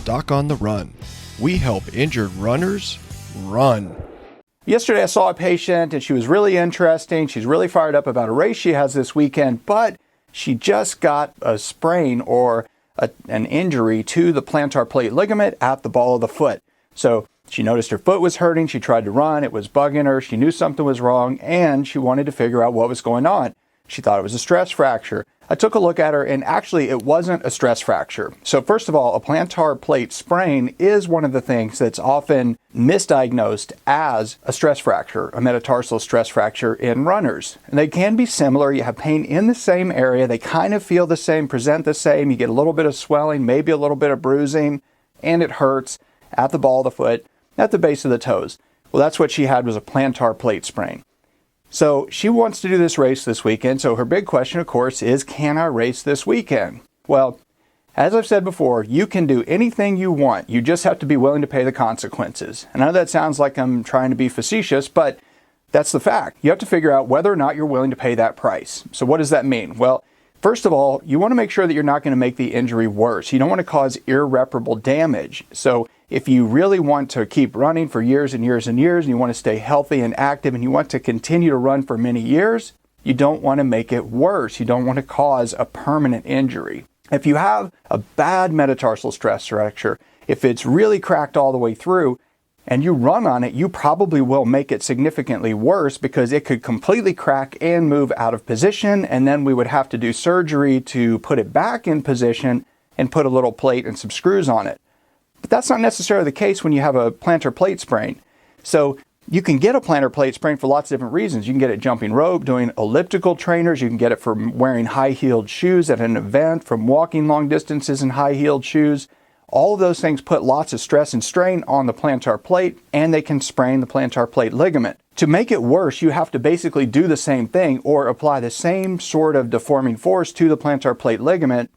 Doc on the Run. We help injured runners run. Yesterday I saw a patient and she was really interesting. She's really fired up about a race she has this weekend, but she just got a sprain or an injury to the plantar plate ligament at the ball of the foot. So she noticed her foot was hurting. She tried to run. It was bugging her. She knew something was wrong and she wanted to figure out what was going on. She thought it was a stress fracture. I took a look at her and actually it wasn't a stress fracture. So first of all, a plantar plate sprain is one of the things that's often misdiagnosed as a stress fracture, a metatarsal stress fracture in runners. And they can be similar. You have pain in the same area. They kind of feel the same, present the same. You get a little bit of swelling, maybe a little bit of bruising, and it hurts at the ball of the foot, at the base of the toes. Well, that's what she had, was a plantar plate sprain. So she wants to do this race this weekend. So her big question, of course, is, can I race this weekend? Well, as I've said before, you can do anything you want. You just have to be willing to pay the consequences. And I know that sounds like I'm trying to be facetious, but that's the fact. You have to figure out whether or not you're willing to pay that price. So what does that mean? Well, first of all, you want to make sure that you're not going to make the injury worse. You don't want to cause irreparable damage. So if you really want to keep running for years and years and years, and you want to stay healthy and active, and you want to continue to run for many years, you don't want to make it worse. You don't want to cause a permanent injury. If you have a bad metatarsal stress fracture, if it's really cracked all the way through, and you run on it, you probably will make it significantly worse because it could completely crack and move out of position, and then we would have to do surgery to put it back in position and put a little plate and some screws on it. But that's not necessarily the case when you have a plantar plate sprain. So you can get a plantar plate sprain for lots of different reasons. You can get it jumping rope, doing elliptical trainers. You can get it from wearing high-heeled shoes at an event, from walking long distances in high-heeled shoes. All of those things put lots of stress and strain on the plantar plate, and they can sprain the plantar plate ligament. To make it worse, you have to basically do the same thing or apply the same sort of deforming force to the plantar plate ligament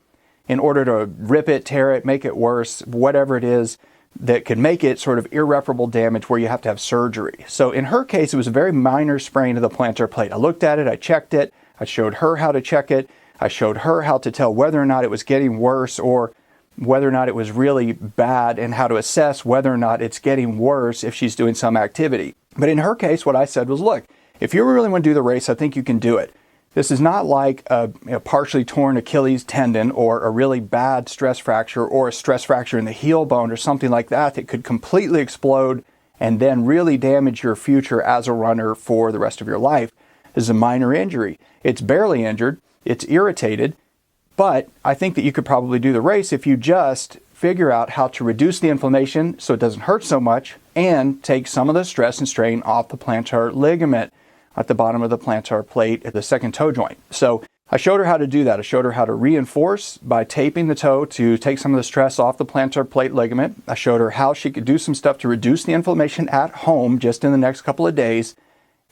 in order to rip it, tear it, make it worse, whatever it is that could make it sort of irreparable damage where you have to have surgery. So in her case, it was a very minor sprain of the plantar plate. I looked at it, I checked it, I showed her how to check it, I showed her how to tell whether or not it was getting worse or whether or not it was really bad, and how to assess whether or not it's getting worse if she's doing some activity. But in her case, what I said was, look, if you really want to do the race, I think you can do it. This is not like a partially torn Achilles tendon or a really bad stress fracture or a stress fracture in the heel bone or something like that that could completely explode and then really damage your future as a runner for the rest of your life. This is a minor injury. It's barely injured. It's irritated. But I think that you could probably do the race if you just figure out how to reduce the inflammation so it doesn't hurt so much and take some of the stress and strain off the plantar ligament at the bottom of the plantar plate at the second toe joint. So I showed her how to do that. I showed her how to reinforce by taping the toe to take some of the stress off the plantar plate ligament. I showed her how she could do some stuff to reduce the inflammation at home just in the next couple of days.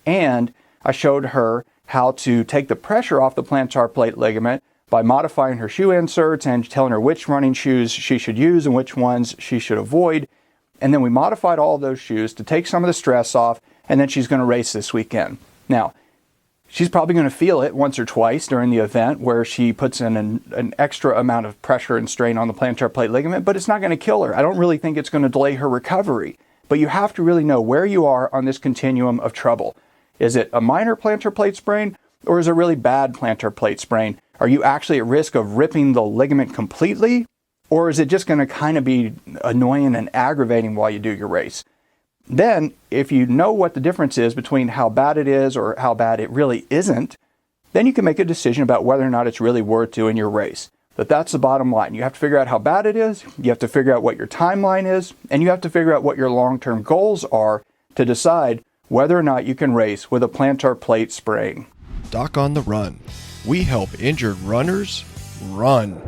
And I showed her how to take the pressure off the plantar plate ligament by modifying her shoe inserts and telling her which running shoes she should use and which ones she should avoid. And then we modified all of those shoes to take some of the stress off, and then she's going to race this weekend. Now, she's probably going to feel it once or twice during the event where she puts in an extra amount of pressure and strain on the plantar plate ligament, but it's not going to kill her. I don't really think it's going to delay her recovery. But you have to really know where you are on this continuum of trouble. Is it a minor plantar plate sprain, or is it a really bad plantar plate sprain? Are you actually at risk of ripping the ligament completely, or is it just going to kind of be annoying and aggravating while you do your race? Then, if you know what the difference is between how bad it is or how bad it really isn't, then you can make a decision about whether or not it's really worth doing your race. But that's the bottom line. You have to figure out how bad it is, you have to figure out what your timeline is, and you have to figure out what your long-term goals are to decide whether or not you can race with a plantar plate sprain. Doc on the Run. We help injured runners run.